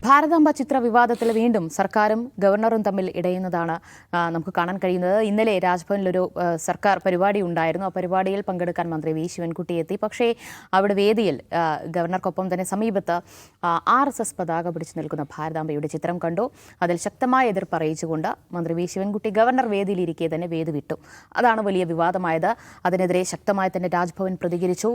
ഭാരതാംബ ചിത്ര വിവാദത്തിൽ വീണ്ടും സർക്കാരും ഗവർണറും തമ്മിൽ ഇടയുന്നതാണ് നമുക്ക് കാണാൻ കഴിയുന്നത്. ഇന്നലെ രാജ്ഭവനിലൊരു സർക്കാർ പരിപാടി ഉണ്ടായിരുന്നു. ആ പരിപാടിയിൽ പങ്കെടുക്കാൻ മന്ത്രി വി ശിവൻകുട്ടി എത്തി. പക്ഷേ അവിടെ വേദിയിൽ ഗവർണർക്കൊപ്പം തന്നെ സമീപത്ത് RSS പതാക പിടിച്ചു നിൽക്കുന്ന ഭാരതാംബയുടെ ചിത്രം കണ്ടു. അതിൽ ശക്തമായ എതിർപ്പ് അറിയിച്ചുകൊണ്ട് മന്ത്രി വി ശിവൻകുട്ടി ഗവർണർ വേദിയിലിരിക്കെ തന്നെ വേദി വിട്ടു. അതാണ് വലിയ വിവാദമായത്. അതിനെതിരെ ശക്തമായി തന്നെ രാജ്ഭവൻ പ്രതികരിച്ചു.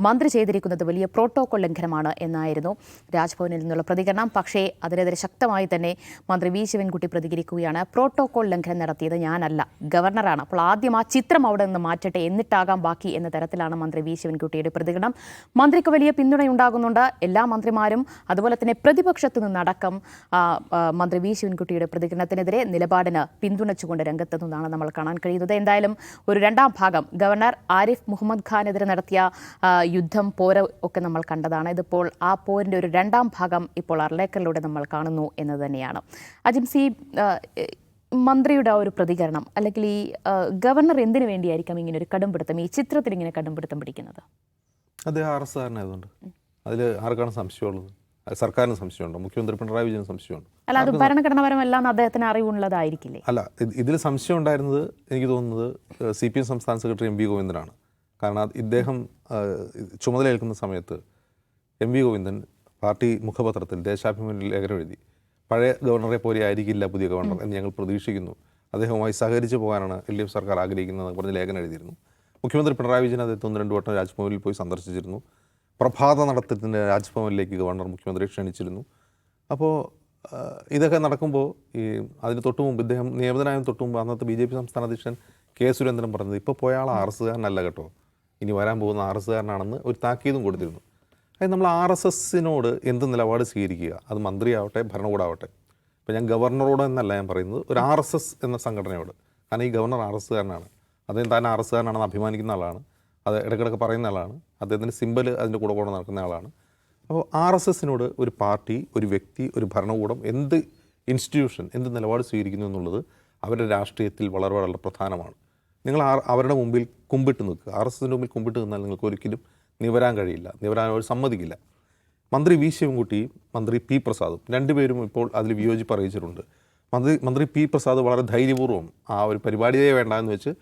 മന്ത്രി ചെയ്തിരിക്കുന്നത് വലിയ പ്രോട്ടോകോൾ ലംഘനമാണ് എന്നായിരുന്നു രാജ്ഭവനിൽ നിന്നുള്ള പ്രതികരണം. പക്ഷേ അതിനെതിരെ ശക്തമായി തന്നെ മന്ത്രി വി ശിവൻകുട്ടി പ്രതികരിക്കുകയാണ്. പ്രോട്ടോകോൾ ലംഘനം നടത്തിയത് ഞാനല്ല, ഗവർണറാണ്. അപ്പോൾ ആദ്യം ആ ചിത്രം അവിടെ നിന്ന് മാറ്റട്ടെ, എന്നിട്ടാകാം ബാക്കി എന്ന തരത്തിലാണ് മന്ത്രി വി ശിവൻകുട്ടിയുടെ പ്രതികരണം. മന്ത്രിക്ക് വലിയ പിന്തുണയുണ്ടാകുന്നുണ്ട്. എല്ലാ മന്ത്രിമാരും അതുപോലെ തന്നെ പ്രതിപക്ഷത്തു നിന്നടക്കം മന്ത്രി വി ശിവൻകുട്ടിയുടെ പ്രതികരണത്തിനെതിരെ നിലപാടിന് പിന്തുണച്ചുകൊണ്ട് രംഗത്തെത്തുന്നതാണ് നമ്മൾ കാണാൻ കഴിയുന്നത്. എന്തായാലും ഒരു രണ്ടാം ഭാഗം ഗവർണർ ആരിഫ് മുഹമ്മദ് ഖാനെതിരെ നടത്തിയ യുദ്ധം, പോര് ഒക്കെ നമ്മൾ കണ്ടതാണ്. ഇതിപ്പോൾ ആ പോരിൻ്റെ ഒരു രണ്ടാം ഭാഗം ഇപ്പോൾ അർലേക്കറിലൂടെ നമ്മൾ കാണുന്നു എന്ന് തന്നെയാണ്. അജിംസി, മന്ത്രിയുടെ ഒരു പ്രതികരണം, അല്ലെങ്കിൽ ഈ ഗവർണർ എന്തിനു വേണ്ടിയായിരിക്കാം ഇങ്ങനെ ഒരു കടുംപിടുത്തം, ഈ ചിത്രത്തിൽ ഇങ്ങനെ കടുംപിടുത്തം പിടിക്കുന്നത്? അദ്ദേഹം RS-കാരനായതുകൊണ്ട്. അതിൽ ആർക്കാണ് സംശയമുള്ളത്? സർക്കാരിന് സംശയമുണ്ടോ? മുഖ്യമന്ത്രി പിണറായി വിജയന് സംശയമുണ്ടോ? അല്ല, അത് ഭരണഘടനാപരമല്ല അദ്ദേഹത്തിന് അറിവുള്ളതായിരിക്കില്ലേ? അല്ല, ഇതിൽ സംശയം ഉണ്ടായിരുന്നത് എനിക്ക് തോന്നുന്നത് CPM സംസ്ഥാന സെക്രട്ടറി MV ഗോവിന്ദനാണ്. കാരണം ഇദ്ദേഹം ചുമതലയേൽക്കുന്ന സമയത്ത് MV ഗോവിന്ദൻ പാർട്ടി മുഖപത്രത്തിൽ ദേശാഭിമാനി ലേഖനം എഴുതി, പഴയ ഗവർണറെ പോലെ ആയിരിക്കില്ല പുതിയ ഗവർണർ എന്ന് ഞങ്ങൾ പ്രതീക്ഷിക്കുന്നു, അദ്ദേഹവുമായി സഹകരിച്ച് പോകാനാണ് LDF സർക്കാർ ആഗ്രഹിക്കുന്നതെന്ന് പറഞ്ഞ് ലേഖനം എഴുതിയിരുന്നു. മുഖ്യമന്ത്രി പിണറായി വിജയൻ അദ്ദേഹത്തെ 1-2 വട്ടം രാജ്ഭവനിൽ പോയി സന്ദർശിച്ചിരുന്നു. പ്രഭാത നടത്തത്തിന് രാജ്ഭവനിലേക്ക് ഗവർണർ മുഖ്യമന്ത്രിയെ ക്ഷണിച്ചിരുന്നു. അപ്പോൾ ഇതൊക്കെ നടക്കുമ്പോൾ അതിന് തൊട്ട് മുമ്പ് ഇദ്ദേഹം നിയമനായതിന് തൊട്ട് മുമ്പ് അന്നത്തെ BJP സംസ്ഥാന അധ്യക്ഷൻ K സുരേന്ദ്രൻ പറഞ്ഞത്, ഇപ്പോൾ പോയ ആൾ RS-കാരനല്ല കേട്ടോ, ഇനി വരാൻ പോകുന്ന RS-കാരനാണെന്ന് ഒരു താക്കീതും കൊടുത്തിരുന്നു. അതായത് നമ്മൾ RSSനോട് എന്ത് നിലപാട് സ്വീകരിക്കുക, അത് മന്ത്രിയാവട്ടെ ഭരണകൂടമാവട്ടെ. ഇപ്പോൾ ഞാൻ ഗവർണറോട് എന്നല്ല ഞാൻ പറയുന്നത്, ഒരു RSS എന്ന സംഘടനയോട്. കാരണം ഈ ഗവർണർ RS-കാരനാണ്, അദ്ദേഹം താൻ RS-കാരനാണെന്ന് അഭിമാനിക്കുന്ന ആളാണ്, അത് ഇടയ്ക്കിടയ്ക്ക് പറയുന്ന ആളാണ്, അദ്ദേഹത്തിൻ്റെ സിമ്പൽ അതിൻ്റെ കൂടെ കൂടെ നടക്കുന്ന ആളാണ്. അപ്പോൾ RSSനോട് ഒരു പാർട്ടി, ഒരു വ്യക്തി, ഒരു ഭരണകൂടം, എന്ത് ഇൻസ്റ്റിറ്റ്യൂഷൻ എന്ത് നിലപാട് സ്വീകരിക്കുന്നു എന്നുള്ളത് അവരുടെ രാഷ്ട്രീയത്തിൽ വളരെ വളരെ പ്രധാനമാണ്. നിങ്ങൾ അവരുടെ മുമ്പിൽ കുമ്പിട്ട് നിൽക്കുക. RSSൻ്റെ മുമ്പിൽ കുമ്പിട്ട് നിന്നാൽ നിങ്ങൾക്ക് ഒരിക്കലും നിവരാൻ കഴിയില്ല, നിവരാൻ അവർ സമ്മതിക്കില്ല. മന്ത്രി വി ശിവൻകുട്ടിയും മന്ത്രി P പ്രസാദും രണ്ടുപേരും ഇപ്പോൾ അതിൽ വിയോജിപ്പ് അറിയിച്ചിട്ടുണ്ട്. മന്ത്രി P പ്രസാദ് വളരെ ധൈര്യപൂർവ്വം ആ ഒരു പരിപാടിയെ വേണ്ട എന്ന് വെച്ച്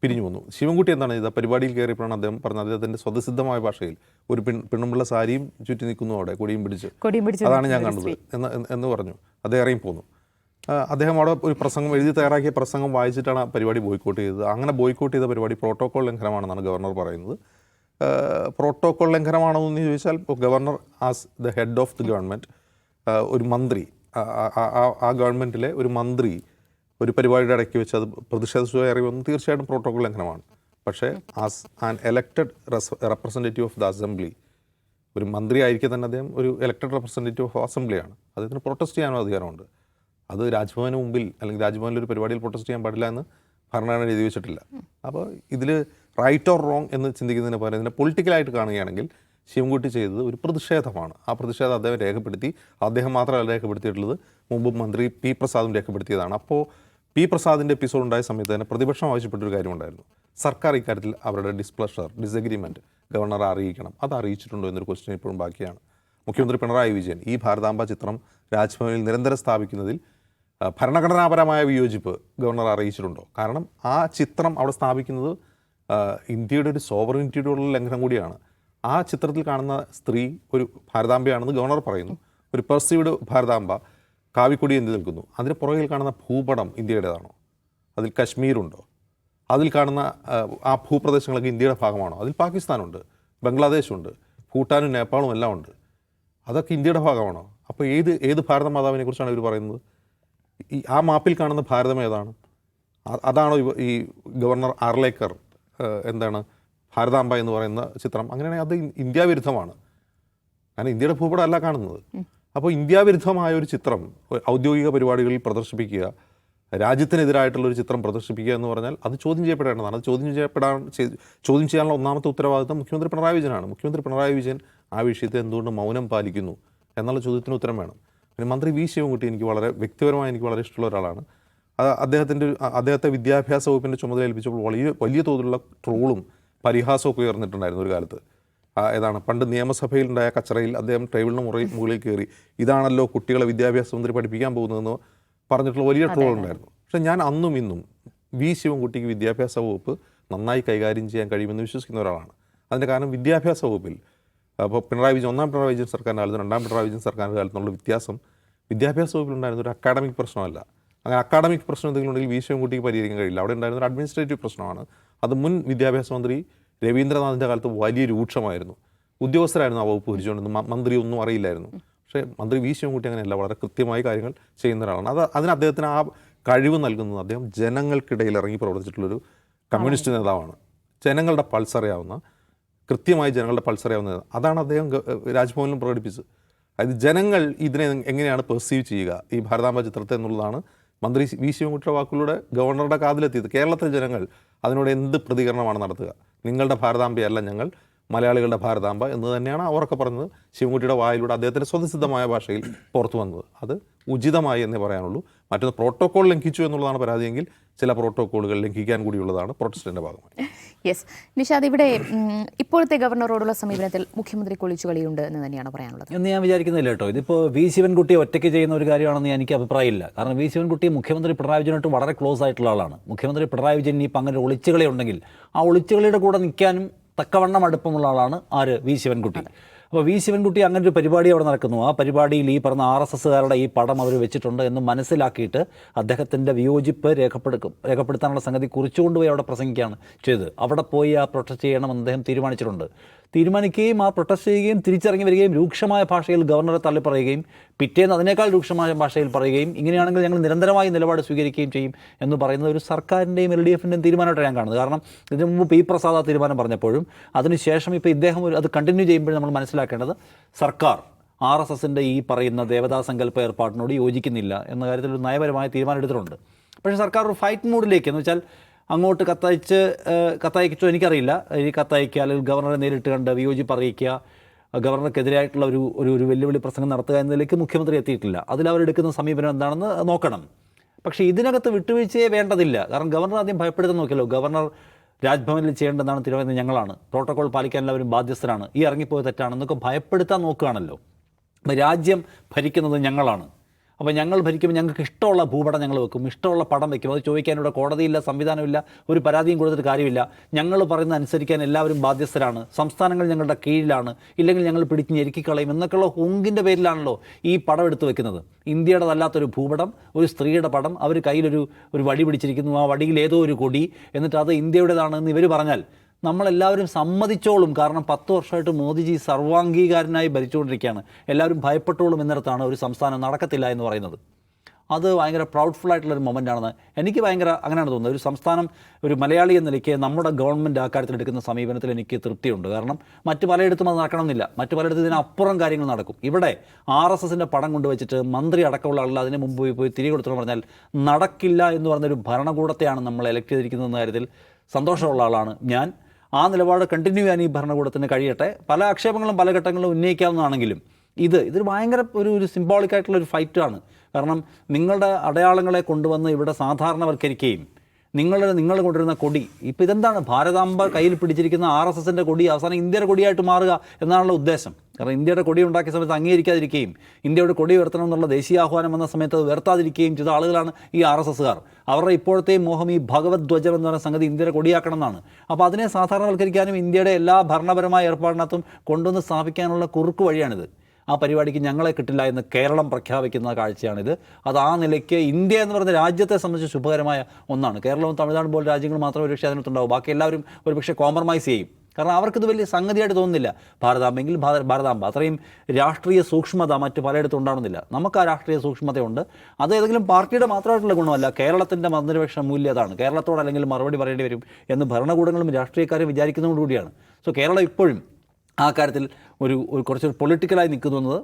പിരിഞ്ഞു വന്നു. ശിവൻകുട്ടി എന്താണ് ചെയ്തത്? പരിപാടിയിൽ കയറിയപ്പോഴാണ് അദ്ദേഹം പറഞ്ഞത്, അദ്ദേഹത്തിൻ്റെ സ്വതസിദ്ധമായ ഭാഷയിൽ ഒരു പെണ്ണുമുള്ള സാരിയും ചുറ്റി നിൽക്കുന്നു, അവിടെ കൊടിയും പിടിച്ച്, അതാണ് ഞാൻ കണ്ടത് എന്ന് പറഞ്ഞു. അദ്ദേഹം ഇറങ്ങിപ്പോന്നു. അദ്ദേഹം അവിടെ ഒരു പ്രസംഗം എഴുതി തയ്യാറാക്കിയ പ്രസംഗം വായിച്ചിട്ടാണ് ആ പരിപാടി ബോയ്ക്കോട്ട് ചെയ്തത്. അങ്ങനെ ബോയ്ക്കോട്ട് ചെയ്ത പരിപാടി പ്രോട്ടോകോൾ ലംഘനമാണെന്നാണ് ഗവർണർ പറയുന്നത്. പ്രോട്ടോകോൾ ലംഘനമാണോ എന്ന് ചോദിച്ചാൽ, governor as the head of the government, ഒരു മന്ത്രി, ആ ഗവൺമെൻറ്റിലെ ഒരു മന്ത്രി ഒരു പരിപാടിയുടെ ഇടയ്ക്ക് വെച്ച് അത് പ്രതിഷേധിച്ചു അറിയുമെന്ന് തീർച്ചയായിട്ടും പ്രോട്ടോകോൾ ലംഘനമാണ്. പക്ഷേ as an elected representative of the assembly, ഒരു മന്ത്രി ആയിരിക്കെ തന്നെ അദ്ദേഹം ഒരു എലക്റ്റഡ് റെപ്രസെൻറ്റേറ്റീവ് ഓഫ് അസംബ്ലിയാണ്. അദ്ദേഹത്തിന് പ്രൊട്ടസ്റ്റ് ചെയ്യാനും അധികാരമുണ്ട്. അത് രാജ്ഭവന് മുമ്പിൽ അല്ലെങ്കിൽ രാജ്ഭവനിൽ ഒരു പരിപാടിയിൽ പ്രൊട്ടസ്റ്റ് ചെയ്യാൻ പാടില്ല എന്ന് ഭരണഘടന എഴുതി വെച്ചിട്ടില്ല. അപ്പോൾ ഇതിൽ റൈറ്റ് ഓർ റോങ് എന്ന് ചിന്തിക്കുന്നതിന് പകരം ഇതിനെ പൊളിറ്റിക്കലായിട്ട് കാണുകയാണെങ്കിൽ ശിവൻകുട്ടി ചെയ്തത് ഒരു പ്രതിഷേധമാണ്. ആ പ്രതിഷേധം അദ്ദേഹം രേഖപ്പെടുത്തി. അദ്ദേഹം മാത്രമല്ല രേഖപ്പെടുത്തിയിട്ടുള്ളത്, മുമ്പ് മന്ത്രി P പ്രസാദും രേഖപ്പെടുത്തിയതാണ്. അപ്പോൾ P പ്രസാദിൻ്റെ എപ്പിസോഡ് ഉണ്ടായ സമയത്ത് തന്നെ പ്രതിപക്ഷം ആവശ്യപ്പെട്ടൊരു കാര്യമുണ്ടായിരുന്നു, സർക്കാർ ഇക്കാര്യത്തിൽ അവരുടെ ഡിസഗ്രിമെൻറ്റ് ഗവർണറെ അറിയിക്കണം. അത് അറിയിച്ചിട്ടുണ്ടോ എന്നൊരു ക്വസ്റ്റ്യൻ ഇപ്പോഴും ബാക്കിയാണ്. മുഖ്യമന്ത്രി പിണറായി വിജയൻ ഈ ഭാരതാംബ ചിത്രം രാജ്ഭവനിൽ നിരന്തരം സ്ഥാപിക്കുന്നതിൽ ഭരണഘടനാപരമായ വിയോജിപ്പ് ഗവർണർ അറിയിച്ചിട്ടുണ്ടോ? കാരണം ആ ചിത്രം അവിടെ സ്ഥാപിക്കുന്നത് ഇന്ത്യയുടെ ഒരു സോവറിനിറ്റിയോടുള്ള ലംഘനം കൂടിയാണ്. ആ ചിത്രത്തിൽ കാണുന്ന സ്ത്രീ ഒരു ഭാരതാംബയാണെന്ന് ഗവർണർ പറയുന്നു. ഒരു പെർസീവ്ഡ് ഭാരതാംബ കാവിക്കൊടി എന്ത് നിൽക്കുന്നു. അതിന് പുറകിൽ കാണുന്ന ഭൂപടം ഇന്ത്യയുടേതാണോ? അതിൽ കശ്മീരുണ്ടോ? അതിൽ കാണുന്ന ആ ഭൂപ്രദേശങ്ങളൊക്കെ ഇന്ത്യയുടെ ഭാഗമാണോ? അതിൽ പാകിസ്ഥാനുണ്ട്, ബംഗ്ലാദേശുണ്ട്, ഭൂട്ടാനും നേപ്പാളും എല്ലാം ഉണ്ട്. അതൊക്കെ ഇന്ത്യയുടെ ഭാഗമാണോ? അപ്പോൾ ഏത് ഭാരത മാതാവിനെ കുറിച്ചാണ് ഇവർ പറയുന്നത്? ആ മാപ്പിൽ കാണുന്ന ഭാരതം ഏതാണ്? അതാണോ ഈ ഗവർണർ ആർലേക്കർ എന്താണ് ഭാരതാംബ എന്ന് പറയുന്ന ചിത്രം? അങ്ങനെയാണെങ്കിൽ അത് ഇന്ത്യ വിരുദ്ധമാണ്. കാരണം ഇന്ത്യയുടെ ഭൂപടം അല്ല കാണുന്നത്. അപ്പോൾ ഇന്ത്യ വിരുദ്ധമായ ഒരു ചിത്രം ഔദ്യോഗിക പരിപാടികളിൽ പ്രദർശിപ്പിക്കുക, രാജ്യത്തിനെതിരായിട്ടുള്ളൊരു ചിത്രം പ്രദർശിപ്പിക്കുക എന്ന് പറഞ്ഞാൽ അത് ചോദ്യം ചെയ്യപ്പെടേണ്ടതാണ്. അത് ചോദ്യം ചെയ്യാനുള്ള ഒന്നാമത്തെ ഉത്തരവാദിത്തം മുഖ്യമന്ത്രി പിണറായി വിജയനാണ്. മുഖ്യമന്ത്രി പിണറായി വിജയൻ ആ വിഷയത്തിൽ എന്തുകൊണ്ട് മൗനം പാലിക്കുന്നു എന്നുള്ള ചോദ്യത്തിന് ഉത്തരം വേണം. പിന്നെ മന്ത്രി വി ശിവൻകുട്ടി എനിക്ക് വ്യക്തിപരമായി വളരെ ഇഷ്ടമുള്ള ഒരാളാണ്. അദ്ദേഹത്തെ വിദ്യാഭ്യാസ വകുപ്പിൻ്റെ ചുമതല ഏൽപ്പിച്ചപ്പോൾ വലിയ തോതിലുള്ള ട്രോളും പരിഹാസമൊക്കെ ഉയർന്നിട്ടുണ്ടായിരുന്നു ഒരു കാലത്ത്. ഏതാണ് പണ്ട് നിയമസഭയിലുണ്ടായ കച്ചറയിൽ അദ്ദേഹം ടേബിളിന് മുകളിൽ കയറി ഇതാണല്ലോ കുട്ടികളെ വിദ്യാഭ്യാസ മന്ത്രി പഠിപ്പിക്കാൻ പോകുന്നതെന്ന് പറഞ്ഞിട്ടുള്ള വലിയ ട്രോൾ ഉണ്ടായിരുന്നു. പക്ഷേ ഞാൻ അന്നും ഇന്നും വി ശിവൻകുട്ടിക്ക് വിദ്യാഭ്യാസ വകുപ്പ് നന്നായി കൈകാര്യം ചെയ്യാൻ കഴിയുമെന്ന് വിശ്വസിക്കുന്ന ഒരാളാണ്. അതിൻ്റെ കാരണം വിദ്യാഭ്യാസ വകുപ്പിൽ അപ്പോൾ ഒന്നാം പിണറായി വിജയൻ സർക്കാരിൻ്റെ കാലത്ത് രണ്ടാം പിണറായി വിജയൻ സർക്കാരിൻ്റെ കാലത്തുള്ള വ്യത്യാസം വിദ്യാഭ്യാസ വകുപ്പിലുണ്ടായിരുന്ന ഒരു അക്കാഡമിക് പ്രശ്നമല്ല. അങ്ങനെ അക്കാഡമിക് പ്രശ്നം എന്തെങ്കിലും ഉണ്ടെങ്കിൽ വി ശിവൻകുട്ടിക്ക് പരിഹരിക്കാൻ കഴിയില്ല. അവിടെ ഉണ്ടായിരുന്ന ഒരു അഡ്മിനിസ്ട്രേറ്റീവ് പ്രശ്നമാണ്. അത് മുൻ വിദ്യാഭ്യാസ മന്ത്രി രവീന്ദ്രനാഥിൻ്റെ കാലത്ത് വലിയ രൂക്ഷമായിരുന്നു. ഉദ്യോഗസ്ഥരായിരുന്നു ആ വകുപ്പ് ഭരിച്ചുകൊണ്ടിരുന്നത്, മന്ത്രി ഒന്നും അറിയില്ലായിരുന്നു. പക്ഷേ മന്ത്രി വി ശിവൻകുട്ടി അങ്ങനെയല്ല, വളരെ കൃത്യമായി കാര്യങ്ങൾ ചെയ്യുന്ന ഒരാളാണ്. അതിന് അദ്ദേഹത്തിന് ആ കഴിവ് നൽകുന്നത് അദ്ദേഹം ജനങ്ങൾക്കിടയിൽ ഇറങ്ങി പ്രവർത്തിച്ചിട്ടുള്ളൊരു കമ്മ്യൂണിസ്റ്റ് നേതാവാണ്. ജനങ്ങളുടെ പൾസ് അറിയാവുന്ന, കൃത്യമായി ജനങ്ങളുടെ പൾസ് അറിയാവുന്ന, അതാണ് അദ്ദേഹം രാജ്ഭവനിലും പ്രകടിപ്പിച്ചത്. അതായത് ജനങ്ങൾ ഇതിനെ എങ്ങനെയാണ് പെർസീവ് ചെയ്യുക ഈ ഭാരതാംബ ചിത്രത്തെ എന്നുള്ളതാണ് മന്ത്രി വി ശിവൻകുട്ടിയുടെ വാക്കുകളിലൂടെ ഗവർണറുടെ കാതിലെത്തിയത്. കേരളത്തിലെ ജനങ്ങൾ അതിനോട് എന്ത് പ്രതികരണമാണ് നടത്തുക? നിങ്ങളുടെ ഭാരതാംബയല്ല ഞങ്ങൾ, മലയാളികളുടെ ഭാരതാംബ എന്ന് തന്നെയാണ് അവരൊക്കെ പറഞ്ഞത്. ശിവൻകുട്ടിയുടെ വായിലൂടെ അദ്ദേഹത്തിൻ്റെ സ്വതസിദ്ധമായ ഭാഷയിൽ പുറത്തു വന്നത്. അത് ഉചിതമായി എന്നേ പറയാനുള്ളൂ. മറ്റൊന്ന് പ്രോട്ടോക്കോൾ ലംഘിച്ചു എന്നുള്ളതാണ് പരാതിയെങ്കിൽ ചില പ്രോട്ടോക്കോളുകൾ ലംഘിക്കാൻ കൂടിയുള്ളതാണ് പ്രൊട്ടസ്റ്റിൻ്റെ ഭാഗമായി. യെസ് നിഷാദ്, ഇവിടെ ഇപ്പോഴത്തെ ഗവർണറോടുള്ള സമീപനത്തിൽ മുഖ്യമന്ത്രി കൊളിച്ചുകളിയുണ്ട് എന്ന് തന്നെയാണ് പറയാനുള്ളത് എന്ന് ഞാൻ വിചാരിക്കുന്നില്ല കേട്ടോ. ഇതിപ്പോൾ വി ശിവൻകുട്ടി ഒറ്റയ്ക്ക് ചെയ്യുന്ന ഒരു കാര്യമാണെന്ന് എനിക്ക് അഭിപ്രായമില്ല. കാരണം വി ശിവൻകുട്ടി മുഖ്യമന്ത്രി പിണറായി വിജയനായിട്ട് വളരെ ക്ലോസ് ആയിട്ടുള്ള ആളാണ്. മുഖ്യമന്ത്രി പിണറായി വിജയൻ ഇപ്പം അങ്ങനെ ഒളിച്ചുകളി ഉണ്ടെങ്കിൽ ആ ഒളിച്ചുകളിയുടെ കൂടെ നിൽക്കാനും തക്കവണ്ണം അടുപ്പമുള്ള ആളാണ് ആര്? വി ശിവൻകുട്ടി. അപ്പോൾ വി ശിവൻകുട്ടി അങ്ങനെ ഒരു പരിപാടി അവിടെ നടക്കുന്നു. ആ പരിപാടിയിൽ ഈ പറഞ്ഞ RSSകാരുടെ ഈ പടം അവർ വെച്ചിട്ടുണ്ട് എന്ന് മനസ്സിലാക്കിയിട്ട് അദ്ദേഹത്തിൻ്റെ വിയോജിപ്പ് രേഖപ്പെടുത്താനുള്ള സംഗതി കുറിച്ചുകൊണ്ടുപോയി അവിടെ പ്രസംഗിക്കുകയാണ് ചെയ്തത്. അവിടെ പോയി ആ പ്രൊട്ടസ്റ്റ് ചെയ്യണമെന്ന് അദ്ദേഹം തീരുമാനിക്കുകയും ആ പ്രൊട്ടസ്റ്റ് ചെയ്യുകയും തിരിച്ചിറങ്ങി വരികയും രൂക്ഷമായ ഭാഷയിൽ ഗവർണറെ തള്ളിപ്പറയുകയും പിറ്റേന്ന് അതിനേക്കാൾ രൂക്ഷമായ ഭാഷയിൽ പറയുകയും ഇങ്ങനെയാണെങ്കിൽ ഞങ്ങൾ നിരന്തരമായി നിലപാട് സ്വീകരിക്കുകയും ചെയ്യും എന്ന് പറയുന്നത് ഒരു സർക്കാരിൻ്റെയും LDFൻ്റെയും തീരുമാനമായിട്ട് ഞാൻ കാണുന്നത്. കാരണം ഇതിനു മുമ്പ് പി പ്രസാദ് ആ തീരുമാനം പറഞ്ഞപ്പോഴും അതിനുശേഷം ഇപ്പോൾ ഇദ്ദേഹം അത് കണ്ടിന്യൂ ചെയ്യുമ്പോഴും നമ്മൾ മനസ്സിലാക്കേണ്ടത് സർക്കാർ RSSൻ്റെ ഈ പറയുന്ന ദേവതാസങ്കല്പ ഏർപ്പാടിനോട് യോജിക്കുന്നില്ല എന്ന കാര്യത്തിൽ ഒരു നയപരമായ തീരുമാനം എടുത്തിട്ടുണ്ട്. പക്ഷേ സർക്കാർ ഒരു ഫൈറ്റ് മൂഡിലേക്ക് എന്ന് വെച്ചാൽ അങ്ങോട്ട് കത്തയച്ചോ എനിക്കറിയില്ല, ഈ കത്തയക്കുക അല്ലെങ്കിൽ ഗവർണറെ നേരിട്ട് കണ്ട് വിയോജിപ്പ് അറിയിക്കുക, ഗവർണർക്കെതിരായിട്ടുള്ള ഒരു വെല്ലുവിളി പ്രസംഗം നടത്തുക എന്നതിലേക്ക് മുഖ്യമന്ത്രി എത്തിയിട്ടില്ല. അതിലവരെടുക്കുന്ന സമീപനം എന്താണെന്ന് നോക്കണം. പക്ഷേ ഇതിനകത്ത് വിട്ടുവീഴ്ചയെ വേണ്ടതില്ല. കാരണം ഗവർണർ ആദ്യം ഭയപ്പെടുത്താൻ നോക്കിയല്ലോ. ഗവർണർ രാജ്ഭവനിൽ ചെയ്യേണ്ടതാണ് തീരുമാനം ഞങ്ങളാണ്, പ്രോട്ടോകോൾ പാലിക്കാൻ എല്ലാവരും ബാധ്യസ്ഥരാണ്, ഈ ഇറങ്ങിപ്പോയ തെറ്റാണെന്നൊക്കെ ഭയപ്പെടുത്താൻ നോക്കുകയാണല്ലോ. രാജ്യം ഭരിക്കുന്നത് ഞങ്ങളാണ്, അപ്പോൾ ഞങ്ങൾ ഭരിക്കുമ്പോൾ ഞങ്ങൾക്ക് ഇഷ്ടമുള്ള ഭൂപടം ഞങ്ങൾ വെക്കും, ഇഷ്ടമുള്ള പടം വെക്കും. അത് ചോദിക്കാനിവിടെ കോടതിയില്ല, സംവിധാനമില്ല, ഒരു പരാതിയും കൊടുത്തിട്ട് കാര്യമില്ല. ഞങ്ങൾ പറയുന്നത് അനുസരിക്കാൻ എല്ലാവരും ബാധ്യസ്ഥരാണ്, സംസ്ഥാനങ്ങൾ ഞങ്ങളുടെ കീഴിലാണ്, ഇല്ലെങ്കിൽ ഞങ്ങൾ പിടിച്ച് ഞെരുക്കിക്കളയും എന്നൊക്കെയുള്ള ഹുങ്കിൻ്റെ പേരിലാണല്ലോ ഈ പടം എടുത്തു വെക്കുന്നത്. ഇന്ത്യയുടേതല്ലാത്തൊരു ഭൂപടം, ഒരു സ്ത്രീയുടെ പടം, അവർ കയ്യിലൊരു വടി പിടിച്ചിരിക്കുന്നു, ആ വടിയിൽ ഏതോ ഒരു കൊടി, എന്നിട്ട് അത് ഇന്ത്യയുടേതാണെന്ന് ഇവർ പറഞ്ഞാൽ നമ്മളെല്ലാവരും സമ്മതിച്ചോളും. കാരണം 10 വർഷമായിട്ട് മോദിജി സർവാംഗീകാരനായി ഭരിച്ചുകൊണ്ടിരിക്കുകയാണ്, എല്ലാവരും ഭയപ്പെട്ടോളും എന്നിടത്താണ് ഒരു സംസ്ഥാനം നടക്കത്തില്ല എന്ന് പറയുന്നത്. അത് ഭയങ്കര പ്രൗഡ്ഫുൾ ആയിട്ടുള്ളൊരു മൊമെൻ്റാണെന്ന് എനിക്ക് അങ്ങനെയാണ് തോന്നുന്നത്. ഒരു സംസ്ഥാനം, ഒരു മലയാളി എന്ന നിലയ്ക്ക് നമ്മുടെ ഗവൺമെൻറ് ആ കാര്യത്തിൽ എടുക്കുന്ന സമീപനത്തിൽ എനിക്ക് തൃപ്തിയുണ്ട്. കാരണം മറ്റു പലയിടത്തും അത് നടക്കണമെന്നില്ല, മറ്റു പലയിടത്തും ഇതിനപ്പുറം കാര്യങ്ങൾ നടക്കും. ഇവിടെ RSSൻ്റെ പടം കൊണ്ടുവച്ചിട്ട് മന്ത്രി അടക്കമുള്ള ആളുകൾ അതിന് മുമ്പ് പോയി തിരികെ കൊടുത്തെന്ന് പറഞ്ഞാൽ നടക്കില്ല എന്ന് പറഞ്ഞൊരു ഭരണകൂടത്തെയാണ് നമ്മൾ എലക്ട് ചെയ്തിരിക്കുന്നതെന്ന കാര്യത്തിൽ സന്തോഷമുള്ള ആളാണ് ഞാൻ. ആ നിലപാട് കണ്ടിന്യൂ ചെയ്യാൻ ഈ ഭരണകൂടത്തിന് കഴിയട്ടെ. പല ആക്ഷേപങ്ങളും പല ഘട്ടങ്ങളിലും ഉന്നയിക്കാവുന്നതാണെങ്കിലും ഇതൊരു ഭയങ്കര ഒരു സിംബോളിക്കായിട്ടുള്ളൊരു ഫൈറ്റാണ്. കാരണം നിങ്ങളുടെ അടയാളങ്ങളെ കൊണ്ടുവന്ന് ഇവിടെ സാധാരണവൽക്കരിക്കുകയും നിങ്ങൾ കൊണ്ടുവരുന്ന കൊടി ഇപ്പോൾ ഇതെന്താണ്? ഭാരതാംബ കയ്യിൽ പിടിച്ചിരിക്കുന്ന RSSൻ്റെ കൊടി അവസാനം ഇന്ത്യയുടെ കൊടിയായിട്ട് മാറുക എന്നാണുള്ള ഉദ്ദേശം. കാരണം ഇന്ത്യയുടെ കൊടി ഉണ്ടാക്കിയ സമയത്ത് അംഗീകരിക്കാതിരിക്കുകയും ഇന്ത്യയുടെ കൊടി ഉയർത്തണം എന്നുള്ള ദേശീയ ആഹ്വാനം വന്ന സമയത്ത് അത് ഉയർത്താതിരിക്കുകയും ചെയ്ത ആളുകളാണ് ഈ RSSകാർ. അവരുടെ ഇപ്പോഴത്തെയും മോഹം ഈ ഭഗവത് ധ്വജം എന്ന് പറയുന്ന സംഗതി ഇന്ത്യയുടെ കൊടിയാക്കണം എന്നാണ്. അപ്പോൾ അതിനെ സാധാരണവൽക്കരിക്കാനും ഇന്ത്യയുടെ എല്ലാ ഭരണപരമായ ഏർപ്പാടിനകത്തും കൊണ്ടുവന്ന് സ്ഥാപിക്കാനുള്ള കുറുക്ക് വഴിയാണിത്. ആ പരിപാടിക്ക് ഞങ്ങളെ കിട്ടില്ല എന്ന് കേരളം പ്രഖ്യാപിക്കുന്ന കാഴ്ചയാണിത്. അത് ആ നിലയ്ക്ക് ഇന്ത്യ എന്ന് പറയുന്ന രാജ്യത്തെ സംബന്ധിച്ച് ശുഭകരമായ ഒന്നാണ്. കേരളവും തമിഴ്നാടും പോലെ രാജ്യങ്ങൾ മാത്രമേ ഒരുപക്ഷെ അതിനകത്തുണ്ടാവും, ബാക്കി എല്ലാവരും ഒരുപക്ഷെ കോംപ്രമൈസ് ചെയ്യും. കാരണം അവർക്കിത് വലിയ സംഗതിയായിട്ട് തോന്നുന്നില്ല. ഭാരതാംബെങ്കിൽ ഭാരതാംബ അത്രയും രാഷ്ട്രീയ സൂക്ഷ്മത മറ്റ് പലയിടത്തും ഉണ്ടാകുന്നില്ല. നമുക്ക് ആ രാഷ്ട്രീയ സൂക്ഷ്മതയുണ്ട്. അത് ഏതെങ്കിലും പാർട്ടിയുടെ മാത്രമായിട്ടുള്ള ഗുണമല്ല, കേരളത്തിൻ്റെ മതനിരപേക്ഷ മൂല്യം അതാണ്. കേരളത്തോട് അല്ലെങ്കിൽ മറുപടി പറയേണ്ടി വരും എന്ന് ഭരണകൂടങ്ങളും രാഷ്ട്രീയക്കാരും വിചാരിക്കുന്നതോടുകൂടിയാണ്. സോ കേരളം ഇപ്പോഴും ആ കാര്യത്തിൽ ഒരു കുറച്ചൊരു പൊളിറ്റിക്കലായി നിൽക്കുന്നത്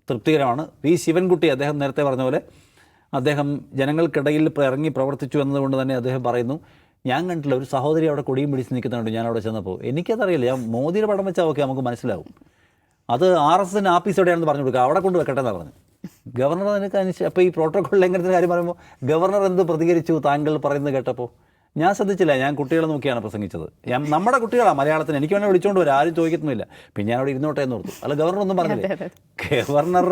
തൃപ്തികരമാണ്. വി ശിവൻകുട്ടി അദ്ദേഹം നേരത്തെ പറഞ്ഞ പോലെ അദ്ദേഹം ജനങ്ങൾക്കിടയിൽ ഇറങ്ങി പ്രവർത്തിച്ചു എന്നതുകൊണ്ട് തന്നെ അദ്ദേഹം പറയുന്നു, ഞാൻ കണ്ടില്ല ഒരു സഹോദരി അവിടെ കൊടിയും പിടിച്ച് നിൽക്കുന്നുണ്ട് ഞാൻ അവിടെ ചെന്നപ്പോൾ. എനിക്കതറിയില്ല, ഞാൻ മോദിയുടെ പടം വെച്ചാൽ ഓക്കെ നമുക്ക് മനസ്സിലാവും. അത് RSSൻ്റെ ആഫീസോടെയാണെന്ന് പറഞ്ഞു കൊടുക്കുക, അവിടെ കൊണ്ട് വെക്കട്ടെ എന്നാണ് പറഞ്ഞു. ഗവർണർ അതിനൊക്കെ അപ്പോൾ ഈ പ്രോട്ടോക്കോൾ ലംഘനത്തിൻ്റെ കാര്യം പറയുമ്പോൾ ഗവർണർ എന്ത് പ്രതികരിച്ചു താങ്കൾ പറയുന്നത് കേട്ടപ്പോൾ? ഞാൻ ശ്രദ്ധിച്ചില്ല, ഞാൻ കുട്ടികളെ നോക്കിയാണ് പ്രസംഗിച്ചത്. നമ്മുടെ കുട്ടികളാണ് മലയാളത്തിന്, എനിക്ക് വേണമെങ്കിൽ വിളിച്ചുകൊണ്ട് വരാം, ആരും ചോദിക്കുന്നില്ല. പിന്നെ ഞാൻ അവിടെ ഇരുന്നോട്ടെ എന്ന് ഓർത്തു. അല്ല, ഗവർണർ ഒന്നും പറഞ്ഞില്ലേ? ഗവർണർ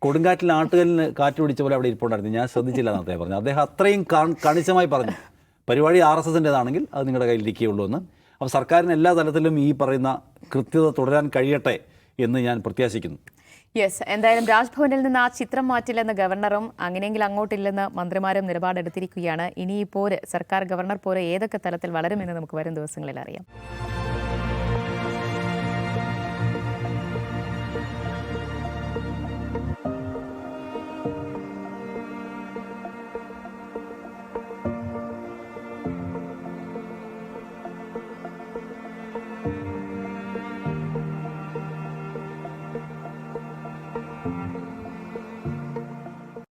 കൊടുങ്കാറ്റിൽ ആട്ടുകലിന് കാറ്റ് പിടിച്ച പോലെ അവിടെ ഇരിപ്പുണ്ടായിരുന്നു. ഞാൻ ശ്രദ്ധിച്ചില്ല എന്ന് അദ്ദേഹം പറഞ്ഞു. അദ്ദേഹം അത്രയും കണിശമായി പറഞ്ഞു, പരിപാടി RSSൻ്റെതാണെങ്കിൽ അത് നിങ്ങളുടെ കയ്യിലിരിക്കുകയുള്ളൂ എന്ന്. അപ്പോൾ സർക്കാരിന് എല്ലാ തലത്തിലും ഈ പറയുന്ന കൃത്യത തുടരാൻ കഴിയട്ടെ എന്ന് ഞാൻ പ്രത്യാശിക്കുന്നു. യെസ്, എന്തായാലും രാജ്ഭവനിൽ നിന്ന് ആ ചിത്രം മാറ്റില്ലെന്ന് ഗവർണറും അങ്ങനെയെങ്കിൽ അങ്ങോട്ടില്ലെന്ന് മന്ത്രിമാരും നിലപാടെടുത്തിരിക്കുകയാണ്. ഇനി ഈ പോര്, സർക്കാർ ഗവർണർ പോര് ഏതൊക്കെ തലത്തിൽ വളരുമെന്ന് നമുക്ക് വരും ദിവസങ്ങളിൽ അറിയാം.